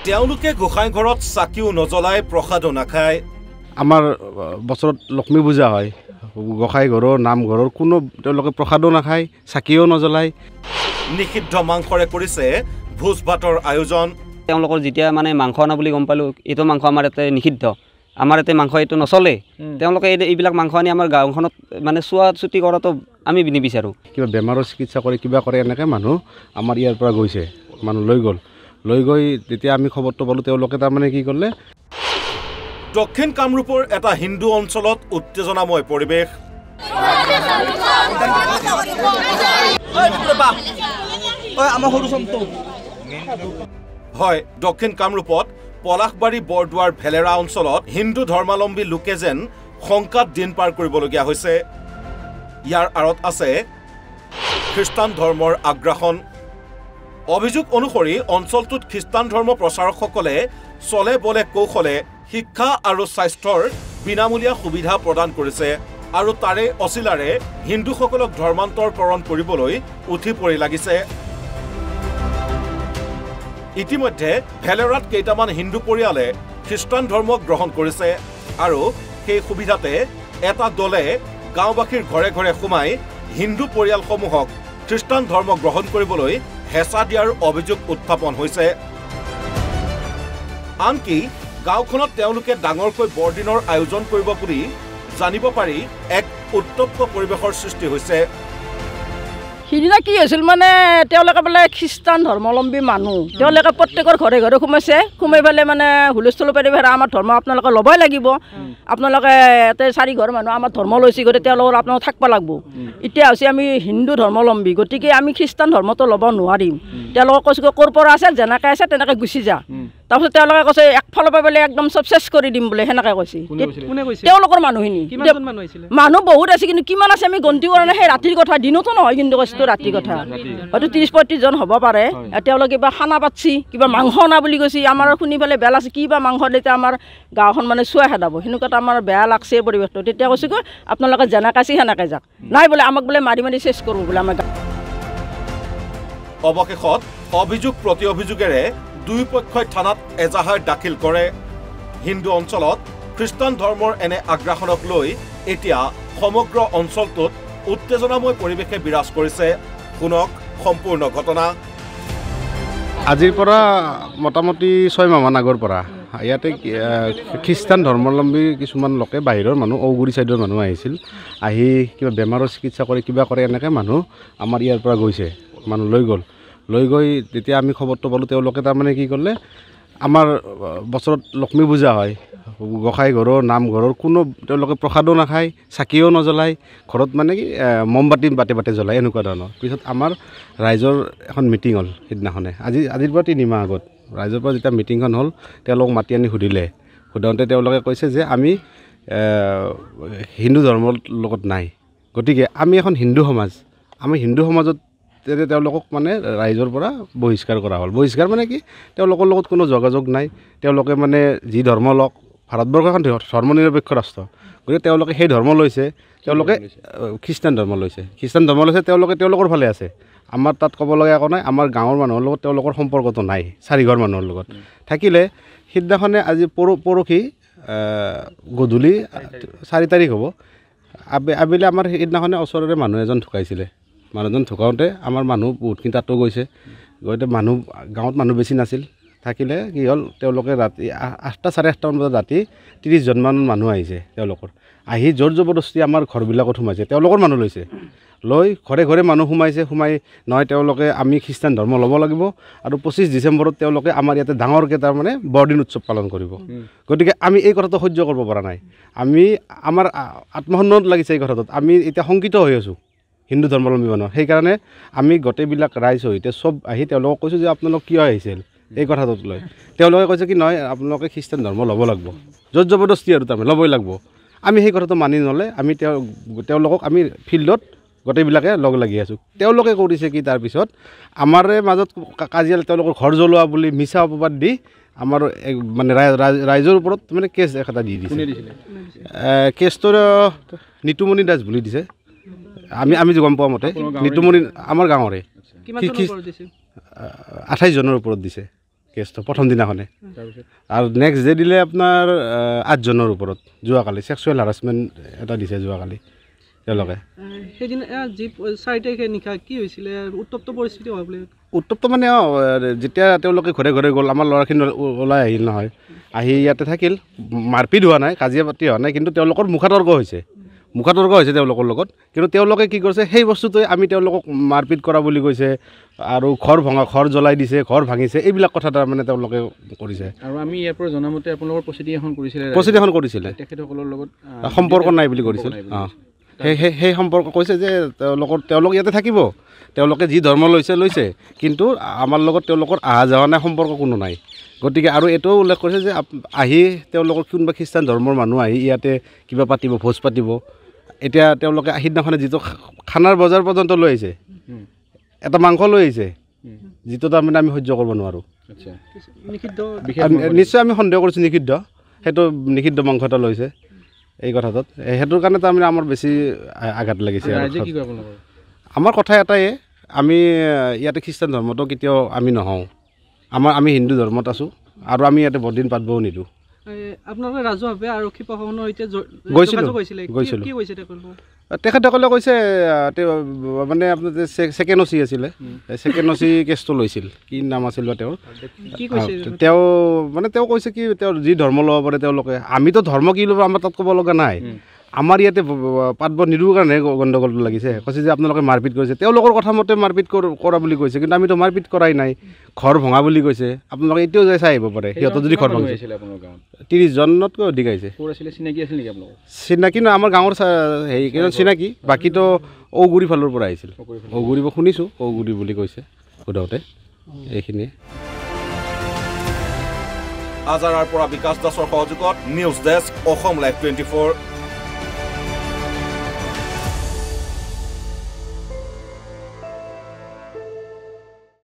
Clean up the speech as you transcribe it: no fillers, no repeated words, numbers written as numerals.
তেওঁলোকে গোসাঁই ঘৰত চাকিও নজ্বলায়, প্ৰসাদো নাখায়। আমাৰ বছৰত লক্ষ্মী পূজা হয়, গোসাঁই ঘৰৰ নামঘৰৰ কোনো তেওঁলোকে প্ৰসাদো নাখায়, চাকিও নজ্বলায়। নিষিদ্ধ মাংসৰে কৰিছে ভোজ ভাতৰ আয়োজন। তেওঁলোকৰ যেতিয়া মানে মাংস অনা বুলি গম পালোঁ, এইটো মাংস আমাৰ ইয়াতে নিষিদ্ধ, আমাৰ ইয়াতে মাংস এইটো নচলে। তেওঁলোকে এইবিলাক মাংস আনি আমাৰ গাঁওখনত মানে চোৱা চুটি কৰাটো আমি নিবিচাৰোঁ। কিবা বেমাৰৰ চিকিৎসা কৰে, কিবা কৰে, এনেকৈ মানুহ আমাৰ ইয়াৰ পৰা গৈছে, মানুহ লৈ গৈ যেতিয়া আমি খবৰটো পালোঁ, তেওঁলোকে তাৰমানে কি কৰিলে, দক্ষিণ কামৰূপৰ এটা হিন্দু অঞ্চলত উত্তেজনাময় পৰিৱেশ। হয়, দক্ষিণ কামৰূপত পলাশবাৰী বৰদুৱাৰ ভেলেৰা অঞ্চলত হিন্দু ধৰ্মাৱলম্বী লোকে যেন শংকাত দিন পাৰ কৰিবলগীয়া হৈছে। ইয়াৰ আঁৰত আছে খ্ৰীষ্টান ধৰ্মৰ আগ্ৰাসন। অভিযোগ অনুসৰি অঞ্চলটোত খ্ৰীষ্টান ধৰ্ম প্ৰচাৰকসকলে চলে বলে কৌশলে শিক্ষা আৰু স্বাস্থ্যৰ বিনামূলীয়া সুবিধা প্ৰদান কৰিছে আৰু তাৰে অচিলাৰে হিন্দুসকলক ধৰ্মান্তৰকৰণ কৰিবলৈ উঠি পৰি লাগিছে। ইতিমধ্যে ভেলেৰাত কেইটামান হিন্দু পৰিয়ালে খ্ৰীষ্টান ধৰ্ম গ্ৰহণ কৰিছে আৰু সেই সুবিধাতে এটা দলে গাঁওবাসীৰ ঘৰে ঘৰে সোমাই হিন্দু পৰিয়ালসমূহক খ্ৰীষ্টান ধৰ্ম গ্ৰহণ কৰিবলৈ হেঁচা দিয়াৰ অভিযোগ উত্থাপন হৈছে। আনকি গাঁওখনত তেওঁলোকে ডাঙৰকৈ বৰদিনৰ আয়োজন কৰিব বুলি জানিব পাৰি এক উত্তপ্ত পৰিৱেশৰ সৃষ্টি হৈছে। সিদিনা কি হৈছিল মানে, তেওঁলোকে বোলে খ্ৰীষ্টান ধৰ্মাৱলম্বী মানুহ, তেওঁলোকে প্ৰত্যেকৰ ঘৰে ঘৰে সোমাইছে, সোমাই পেলাই মানে হুলস্থুল পাৰি আমাৰ ধৰ্ম আপোনালোকে ল'বই লাগিব, আপোনালোকে ইয়াতে 4 ঘৰ মানুহ আমাৰ ধৰ্ম লৈছে, গতিকে তেওঁলোকৰ আপোনালোকে থাকিব লাগিব। এতিয়া হৈছে আমি হিন্দু ধৰ্মাৱলম্বী, গতিকে আমি খ্ৰীষ্টান ধৰ্মটো ল'ব নোৱাৰিম। তেওঁলোকে কৈছে ক'ৰ পৰা আছে, যেনেকৈ আছে তেনেকৈ গুচি যা। তাৰপিছত তেওঁলোকে কৈছে একফালৰ পৰা বোলে একদম চব চেছ কৰি দিম বোলে, সেনেকৈ কৈছে তেওঁলোকৰ মানুহখিনি। মানুহ বহুত আছে, কিন্তু কিমান আছে আমি গন্তি কৰা নাই। সেই ৰাতিৰ কথা, দিনতো নহয় কিন্তু কৈছোঁ ৰাতিৰ কথা, হয়তো 30-35 জন হ'ব পাৰে। তেওঁলোকে কিবা খানা পাতছি, কিবা মাংস অনা বুলি কৈছে। আমাৰ শুনি পেলাই বেয়া লাগছে, কিবা মাংস তেতিয়া আমাৰ গাঁওখন মানে চুৱাই খেদাব, সেনেকুৱাত আমাৰ বেয়া লাগছে পৰিৱেশটো। তেতিয়া কৈছে কি আপোনালোকে যেনেকৈ আছে সেনেকৈ যাওক, নাই বোলে আমাক বোলে মাৰি মাৰি চেছ কৰোঁ বোলে আমাৰ। অৱশেষত অভিযোগ প্ৰতি অভিযোগেৰে দুই পক্ষই থানাত এজাহাৰ দাখিল কৰে। হিন্দু অঞ্চলত খ্ৰীষ্টান ধৰ্মৰ এনে আগ্ৰাসনক লৈ এতিয়া সমগ্ৰ অঞ্চলটোত উত্তেজনাময় পৰিৱেশে বিৰাজ কৰিছে। শুনক সম্পূৰ্ণ ঘটনা। আজিৰ পৰা মোটামুটি 6 মাহমান আগৰ পৰা ইয়াতে খ্ৰীষ্টান ধৰ্মাৱলম্বী কিছুমান লোকে, বাহিৰৰ মানুহ, ঔগুৰি ছাইডৰ মানুহ আহিছিল। আহি কিবা বেমাৰৰ চিকিৎসা কৰে, কিবা কৰে, এনেকৈ মানুহ আমাৰ ইয়াৰ পৰা গৈছে, মানুহ লৈ গৈ যেতিয়া আমি খবৰটো পালোঁ, তেওঁলোকে তাৰমানে কি কৰিলে, আমাৰ বছৰত লক্ষ্মী পূজা হয়, গোসাঁই ঘৰৰ নামঘৰৰ কোনো তেওঁলোকে প্ৰসাদো নাখায়, চাকিও নজ্বলায়, ঘৰত মানে কি মমবাতি বাটে জ্বলায়, এনেকুৱা ধৰণৰ। পিছত আমাৰ ৰাইজৰ এখন মিটিং হ'ল সিদিনাখনে, আজিৰ পৰা 3 মাহ আগত ৰাইজৰ পৰা যেতিয়া মিটিংখন হ'ল, তেওঁলোকক মাতি আনি সোধাওঁতে তেওঁলোকে কৈছে যে আমি হিন্দু ধৰ্মৰ লগত নাই, গতিকে আমি এখন হিন্দু সমাজ, আমি হিন্দু সমাজত তেওঁলোকক মানে ৰাইজৰ পৰা বহিষ্কাৰ কৰা হ'ল। বহিষ্কাৰ মানে কি, তেওঁলোকৰ লগত কোনো যোগাযোগ নাই। তেওঁলোকে মানে যি ধৰ্ম লওক, ভাৰতবৰ্ষ এখন ধৰ্মনিৰপেক্ষ ৰাষ্ট্ৰ, গতিকে তেওঁলোকে সেই ধৰ্ম লৈছে, তেওঁলোকে খ্ৰীষ্টান ধৰ্ম লৈছে, তেওঁলোকে তেওঁলোকৰ ফালে আছে। আমাৰ তাত ক'ব লগা একো নাই। আমাৰ গাঁৱৰ মানুহৰ লগত তেওঁলোকৰ সম্পৰ্কটো নাই। 4 ঘৰ মানুহৰ লগত থাকিলে সিদিনাখনে, আজি পৰহি গধূলি 4 তাৰিখ হ'ব, আবেলি আমাৰ সিদিনাখনে ওচৰৰে মানুহ এজন ঢুকাইছিলে। মানুহজন ঢুকাওঁতে আমাৰ মানুহ বহুতখিনি তাতো গৈছে। গাঁৱত মানুহ বেছি নাছিল। থাকিলে কি হ'ল, তেওঁলোকে ৰাতি 8টা 8:30মান বজাত ৰাতি 30 জনমান মানুহ আহিছে। তেওঁলোকৰ আহি জোৰ জবৰদস্তি আমাৰ ঘৰবিলাকত সোমাইছে, তেওঁলোকৰ মানুহ লৈছে, লৈ ঘৰে ঘৰে মানুহ সোমাই নহয়, তেওঁলোকে আমি খ্ৰীষ্টান ধৰ্ম ল'ব লাগিব আৰু 25 ডিচেম্বৰত তেওঁলোকে আমাৰ ইয়াতে ডাঙৰকৈ তাৰমানে বৰদিন উৎসৱ পালন কৰিব। গতিকে আমি এই কথাটো সহ্য কৰিব পৰা নাই। আমাৰ আত্মসন্মানত লাগিছে এই কথাটোত। আমি এতিয়া শংকিত হৈ আছোঁ হিন্দু ধৰ্মাৱলম্বী মানুহ। সেইকাৰণে আমি গোটেইবিলাক ৰাইজ সহিতে চব আহি তেওঁলোকক কৈছোঁ যে আপোনালোক কিয় আহিছিল এই কথাটোত লৈ। তেওঁলোকে কৈছে কি নহয়, আপোনালোকে খ্ৰীষ্টান ধৰ্ম ল'ব লাগিব, জোৰ জবৰদস্তি আৰু তাৰমানে ল'বই লাগিব। আমি সেই কথাটো মানি ন'লে আমি তেওঁলোকক আমি ফিল্ডত গোটেইবিলাকে লগ লাগি আছোঁ। তেওঁলোকে কৰিছে কি, তাৰপিছত আমাৰে মাজত কাজিয়া, তেওঁলোকৰ ঘৰ জ্বলোৱা বুলি মিছা অপবাদ দি আমাৰ মানে ৰাইজৰ ওপৰত মানে কেছ এটা দি দিছে। কেছটো নিতুমণি দাস বুলি দিছে। আমি গম পোৱা মতে নিতুমণি আমাৰ গাঁৱৰে 28 জনৰ ওপৰত দিছে। কেছটো প্ৰথম দিনাখনে আৰু নেক্সট ডে দিলে আপোনাৰ 8 জনৰ ওপৰত যোৱাকালি ছেক্সুৱেল হাৰাছমেণ্ট এটা দিছে যোৱাকালি তেওঁলোকে সেইদিনা যি 4 তাৰিখে নিশা কি হৈছিলে উত্তপ্ত পৰিস্থিতি হোৱা বুলি উত্তপ্ত মানে যেতিয়া তেওঁলোকে ঘৰে ঘৰে গ'ল আমাৰ ল'ৰাখিনি ওলাই আহিল নহয় আহি ইয়াতে থাকিল মাৰপিট হোৱা নাই কাজিয়া পাতি হোৱা নাই কিন্তু তেওঁলোকৰ মুখাতৰ্ক হৈছে তেওঁলোকৰ লগত কিন্তু তেওঁলোকে কি কৰিছে সেই বস্তুটোৱে আমি তেওঁলোকক মাৰপিট কৰা বুলি কৈছে আৰু ঘৰ জ্বলাই দিছে ঘৰ ভাঙিছে এইবিলাক কথা তাৰমানে তেওঁলোকে কৰিছে আৰু আমি ইয়াৰ পৰা জনামতে আপোনালোকৰ প্ৰচিডিং এখন কৰিছিলে তেখেতসকলৰ লগত সম্পৰ্ক নাই বুলি কৰিছিল সেই সম্পৰ্ক কৈছে যে তেওঁলোক ইয়াতে থাকিব তেওঁলোকে যি ধৰ্ম লৈছে কিন্তু আমাৰ লগত তেওঁলোকৰ অহা যোৱা নাই সম্পৰ্ক কোনো নাই গতিকে আৰু এইটোও উল্লেখ কৰিছে যে আহি তেওঁলোকৰ কোনোবা খ্ৰীষ্টান ধৰ্মৰ মানুহ আহি ইয়াতে কিবা পাতিব ভোজ পাতিব এতিয়া তেওঁলোকে সিদিনাখনে যিটো খানাৰ বজাৰ পৰ্যন্ত লৈ আহিছে এটা মাংস লৈ আহিছে যিটো তাৰমানে আমি সহ্য কৰিব নোৱাৰোঁ নিশ্চয় আমি সন্দেহ কৰিছোঁ সেইটো নিষিদ্ধ মাংস এটা লৈছে এই কথাটোত সেইটোৰ কাৰণে তাৰমানে আমাৰ বেছি আঘাত লাগিছে আমাৰ কথা এটাই আমি ইয়াতে খ্ৰীষ্টান ধৰ্মটো কেতিয়াও আমি নহওঁ আমি হিন্দু ধৰ্মত আছোঁ আৰু আমি ইয়াতে বৰদিন পাতিবও নিদিওঁ আপোনালোকে ৰাজহুৱাভাৱে আৰক্ষী প্ৰশাসনৰ সৈতে গৈছিলোঁ তেখেতসকলে কৈছে মানে আপোনাৰ ছেকেণ্ড অচি আছিলে ছেকেণ্ড অচি কেছটো লৈছিল কি নাম আছিল বা তেওঁ কৈছে কি তেওঁ যি ধৰ্ম ল'ব পাৰে তেওঁলোকে আমিতো ধৰ্ম কি ল'ব আমাৰ তাত ক'ব লগা নাই আমাৰ ইয়াতে পাতিব নিদিওঁ কাৰণে গণ্ডগোলটো লাগিছে কৈছে যে আপোনালোকে মাৰপিট কৰিছে তেওঁলোকৰ কথা মতে মাৰপিট কৰা বুলি কৈছে কিন্তু আমিতো মাৰপিট কৰাই নাই ঘৰ ভঙা বুলি কৈছে আপোনালোকে এতিয়াও যাই চাই আহিব পাৰে সিহঁতৰ যদি ঘৰ ভাঙিছে 30 জনতকৈ অধিক আহিছে চিনাকি নহয় আমাৰ গাঁৱৰ কেইজন চিনাকি বাকীতো ঔগুৰি ফালৰ পৰা আহিছিল ঔগুৰি শুনিছোঁ ঔগুৰি বুলি কৈছে সোধাওঁতে এইখিনিয়ে আজাৰাৰ পৰা বিকাশ দাসৰ সহযোগত নিউজ ডেস্ক অসম লাইভ 24